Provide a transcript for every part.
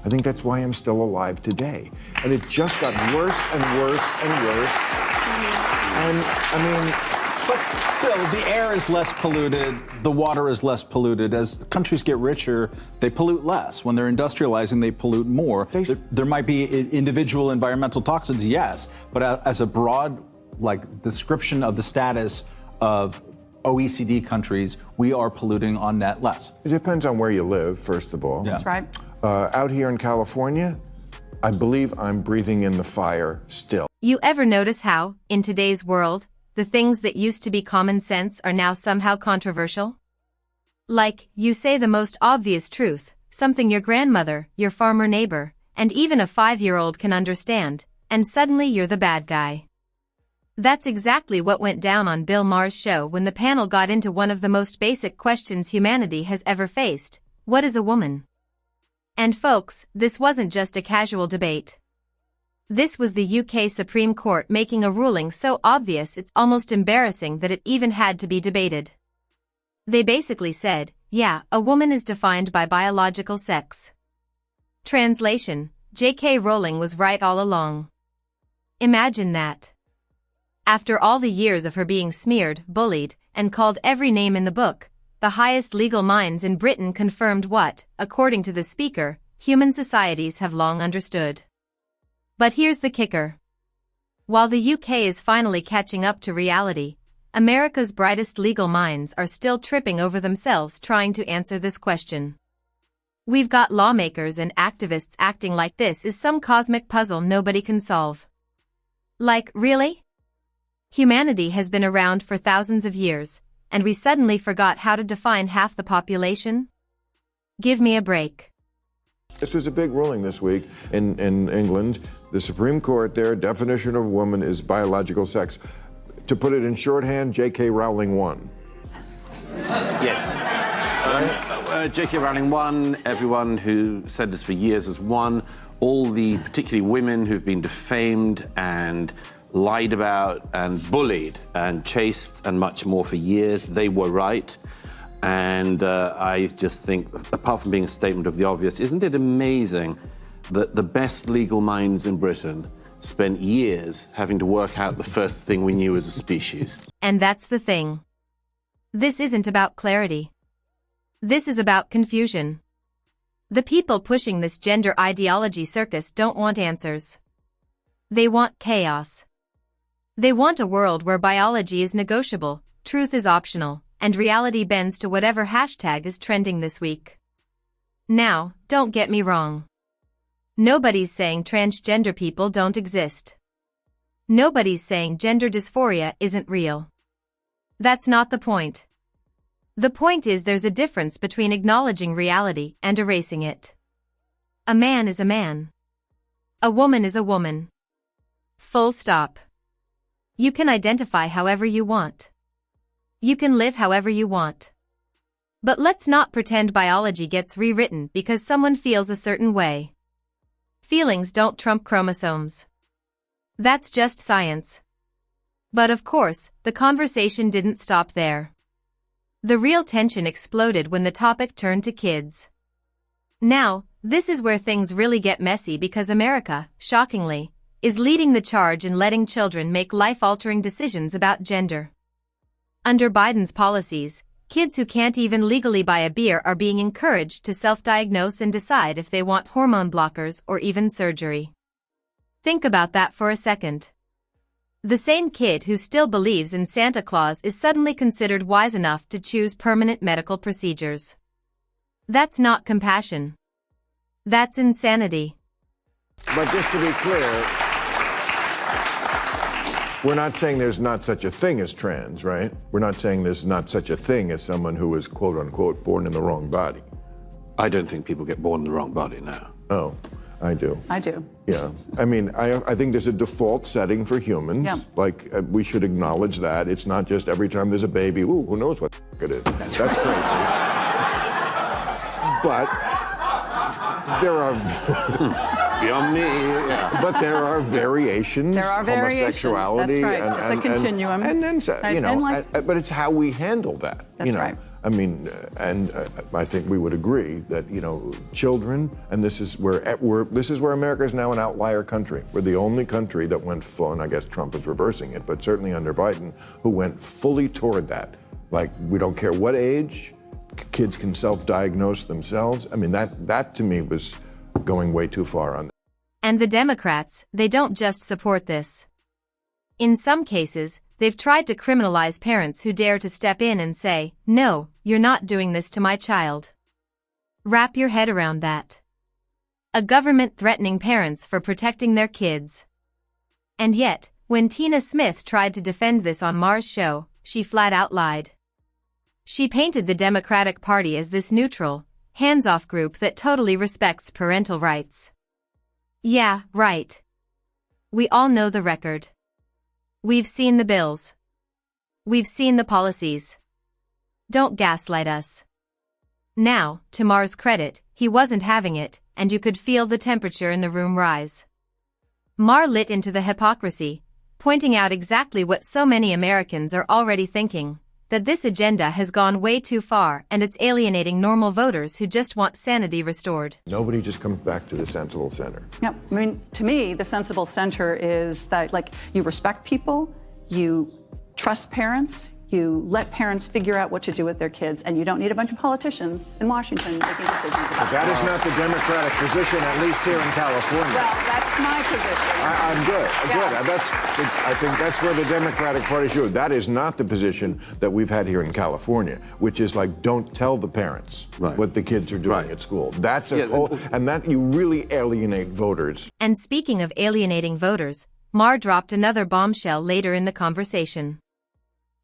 I think that's why I'm still alive today. And it just got worse and worse and worse. And I mean, but Bill, the air is less polluted, the water is less polluted. As countries get richer, they pollute less. When they're industrializing, they pollute more. There might be individual environmental toxins, yes, but as a broad description of the status of OECD countries, we are polluting on net less. It depends on where you live, first of all. Yeah. That's right. Out here in California, I believe I'm breathing in the fire still. You ever notice how, in today's world, the things that used to be common sense are now somehow controversial? Like, you say the most obvious truth, something your grandmother, your farmer neighbor, and even a 5-year-old can understand, and suddenly you're the bad guy. That's exactly what went down on Bill Maher's show when the panel got into one of the most basic questions humanity has ever faced: what is a woman? And folks, this wasn't just a casual debate. This was the UK Supreme Court making a ruling so obvious it's almost embarrassing that it even had to be debated. They basically said, yeah, a woman is defined by biological sex. Translation: J.K. Rowling was right all along. Imagine that. After all the years of her being smeared, bullied, and called every name in the book, the highest legal minds in Britain confirmed what, according to the speaker, human societies have long understood. But here's the kicker. While the UK is finally catching up to reality, America's brightest legal minds are still tripping over themselves trying to answer this question. We've got lawmakers and activists acting like this is some cosmic puzzle nobody can solve. Like, really? Humanity has been around for thousands of years, and we suddenly forgot how to define half the population? Give me a break. This was a big ruling this week in England. The Supreme Court, their definition of woman is biological sex. To put it in shorthand, J.K. Rowling won. Yes. J.K. Rowling won. Everyone who said this for years has won. All the, particularly women who've been defamed and lied about and bullied and chased and much more for years, they were right. And I just think, apart from being a statement of the obvious, isn't it amazing that the best legal minds in Britain spent years having to work out the first thing we knew as a species? And that's the thing. This isn't about clarity. This is about confusion. The people pushing this gender ideology circus don't want answers. They want chaos. They want a world where biology is negotiable, truth is optional, and reality bends to whatever hashtag is trending this week. Now, don't get me wrong. Nobody's saying transgender people don't exist. Nobody's saying gender dysphoria isn't real. That's not the point. The point is there's a difference between acknowledging reality and erasing it. A man is a man. A woman is a woman. Full stop. You can identify however you want. You can live however you want. But let's not pretend biology gets rewritten because someone feels a certain way. Feelings don't trump chromosomes. That's just science. But of course, the conversation didn't stop there. The real tension exploded when the topic turned to kids. Now, this is where things really get messy because America, shockingly, is leading the charge in letting children make life-altering decisions about gender. Under Biden's policies, kids who can't even legally buy a beer are being encouraged to self-diagnose and decide if they want hormone blockers or even surgery. Think about that for a second. The same kid who still believes in Santa Claus is suddenly considered wise enough to choose permanent medical procedures. That's not compassion. That's insanity. But just to be clear, we're not saying there's not such a thing as trans, right? We're not saying there's not such a thing as someone who is, quote unquote, born in the wrong body. I don't think people get born in the wrong body now. Oh, I do. I do. Yeah. I mean, I think there's a default setting for humans. Yeah. Like, we should acknowledge that. It's not just every time there's a baby, ooh, who knows what it is. That's crazy. But there are... Beyond me, yeah. But there are variations. There are variations. Homosexuality. That's right. It's a continuum. And then, you know, but it's how we handle that. That's right. I mean, and I think we would agree that, children, and this is where America is now an outlier country. We're the only country that went full, and I guess Trump is reversing it, but certainly under Biden, who went fully toward that. Like, we don't care what age, kids can self-diagnose themselves. I mean, that to me was going way too far on that. And the Democrats, they don't just support this. In some cases, they've tried to criminalize parents who dare to step in and say, "No, you're not doing this to my child." Wrap your head around that. A government threatening parents for protecting their kids. And yet, when Tina Smith tried to defend this on Maher's show, she flat out lied. She painted the Democratic Party as this neutral, hands-off group that totally respects parental rights. Yeah, right. We all know the record. We've seen the bills. We've seen the policies. Don't gaslight us. Now, to Maher's credit, he wasn't having it, and you could feel the temperature in the room rise. Maher lit into the hypocrisy, pointing out exactly what so many Americans are already thinking, that this agenda has gone way too far and it's alienating normal voters who just want sanity restored. Nobody just comes back to the sensible center. Yeah, I mean, to me, the sensible center is that, you respect people, you trust parents, you let parents figure out what to do with their kids, and you don't need a bunch of politicians in Washington making decisions about That is not the Democratic position, at least here in California. Well, that's my position. I'm good. Yeah. Good. I think that's where the Democratic Party should. That is not the position that we've had here in California, which is like, don't tell the parents what the kids are doing at school. That's and that you really alienate voters. And speaking of alienating voters, Maher dropped another bombshell later in the conversation.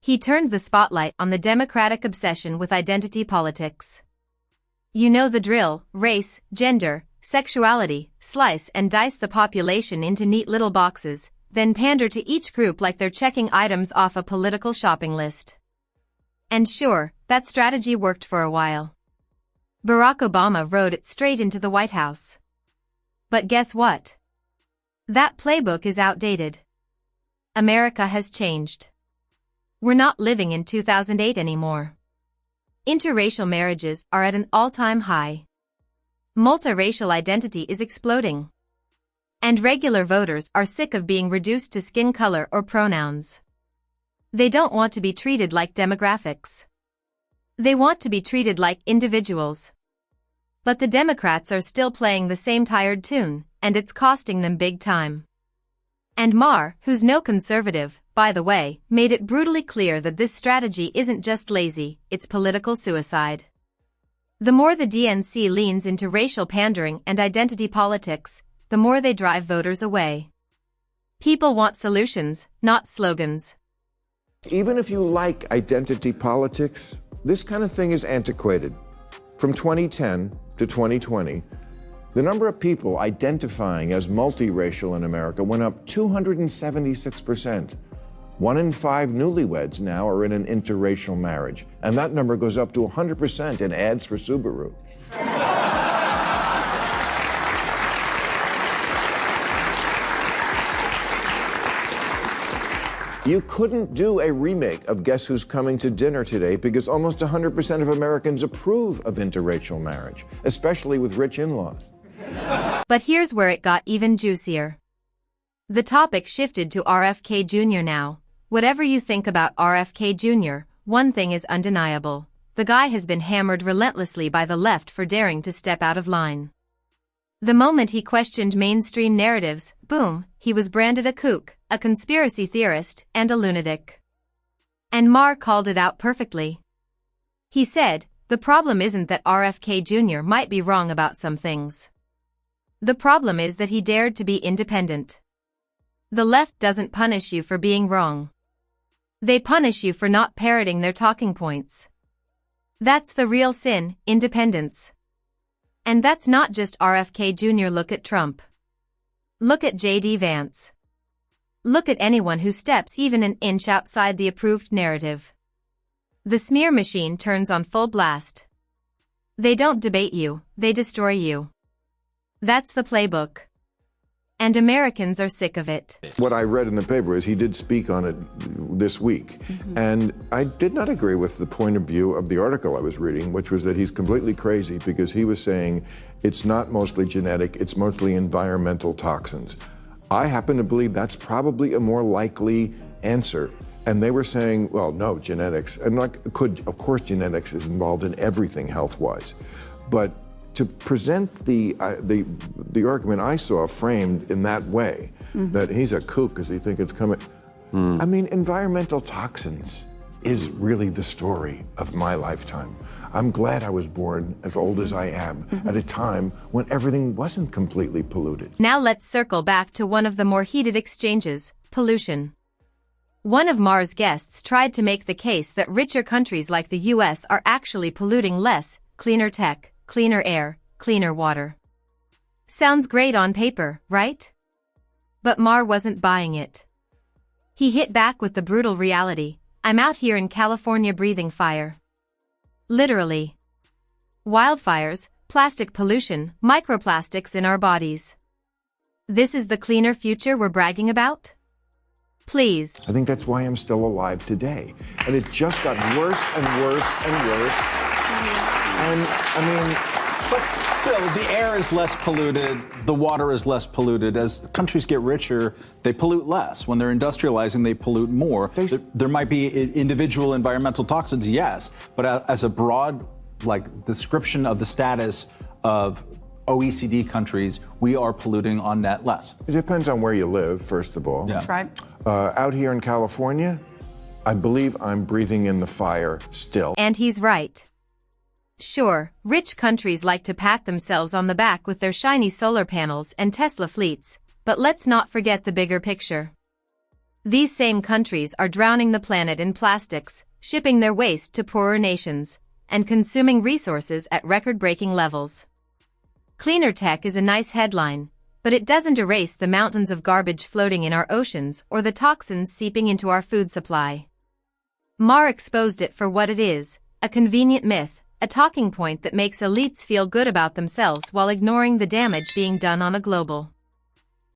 He turned the spotlight on the Democratic obsession with identity politics. You know the drill: race, gender, sexuality, slice and dice the population into neat little boxes, then pander to each group like they're checking items off a political shopping list. And sure, that strategy worked for a while. Barack Obama rode it straight into the White House. But guess what? That playbook is outdated. America has changed. We're not living in 2008 anymore. Interracial marriages are at an all-time high. Multiracial identity is exploding. And regular voters are sick of being reduced to skin color or pronouns. They don't want to be treated like demographics. They want to be treated like individuals. But the Democrats are still playing the same tired tune, and it's costing them big time. And Maher, who's no conservative, by the way, made it brutally clear that this strategy isn't just lazy, it's political suicide. The more the DNC leans into racial pandering and identity politics, the more they drive voters away. People want solutions, not slogans. Even if you like identity politics, this kind of thing is antiquated. From 2010 to 2020, the number of people identifying as multiracial in America went up 276%. 1 in 5 newlyweds now are in an interracial marriage, and that number goes up to 100% in ads for Subaru. You couldn't do a remake of Guess Who's Coming to Dinner today because almost 100% of Americans approve of interracial marriage, especially with rich in-laws. But here's where it got even juicier. The topic shifted to RFK Jr. now. Whatever you think about RFK Jr., one thing is undeniable. The guy has been hammered relentlessly by the left for daring to step out of line. The moment he questioned mainstream narratives, boom, he was branded a kook, a conspiracy theorist, and a lunatic. And Maher called it out perfectly. He said, the problem isn't that RFK Jr. might be wrong about some things. The problem is that he dared to be independent. The left doesn't punish you for being wrong. They punish you for not parroting their talking points. That's the real sin, independence. And that's not just RFK Jr. Look at Trump. Look at J.D. Vance. Look at anyone who steps even an inch outside the approved narrative. The smear machine turns on full blast. They don't debate you, they destroy you. That's the playbook. And Americans are sick of it. What I read in the paper is he did speak on it this week. And I did not agree with the point of view of the article I was reading, which was that he's completely crazy because he was saying it's not mostly genetic, it's mostly environmental toxins. I happen to believe that's probably a more likely answer. And they were saying, well, no, genetics, and of course genetics is involved in everything health-wise. But to present the argument I saw framed in that way, that he's a kook because he thinks it's coming. I mean, environmental toxins is really the story of my lifetime. I'm glad I was born as old as I am at a time when everything wasn't completely polluted. Now let's circle back to one of the more heated exchanges, pollution. One of Maher's guests tried to make the case that richer countries like the US are actually polluting less, cleaner tech, cleaner air, cleaner water. Sounds great on paper, right? But Maher wasn't buying it. He hit back with the brutal reality. I'm out here in California breathing fire. Literally. Wildfires, plastic pollution, microplastics in our bodies. This is the cleaner future we're bragging about? Please. I think that's why I'm still alive today. And it just got worse and worse and worse. And I mean, But Bill, the air is less polluted, the water is less polluted. As countries get richer, they pollute less. When they're industrializing, they pollute more. There might be individual environmental toxins, yes, but as a broad description of the status of OECD countries, we are polluting on net less. it depends on where you live, first of all. Yeah. That's right. Out here in California, I believe I'm breathing in the fire still. And he's right. Sure, rich countries like to pat themselves on the back with their shiny solar panels and Tesla fleets, but let's not forget the bigger picture. These same countries are drowning the planet in plastics, shipping their waste to poorer nations, and consuming resources at record-breaking levels. Cleaner tech is a nice headline, but it doesn't erase the mountains of garbage floating in our oceans or the toxins seeping into our food supply. Maher exposed it for what it is, a convenient myth, a talking point that makes elites feel good about themselves while ignoring the damage being done on a global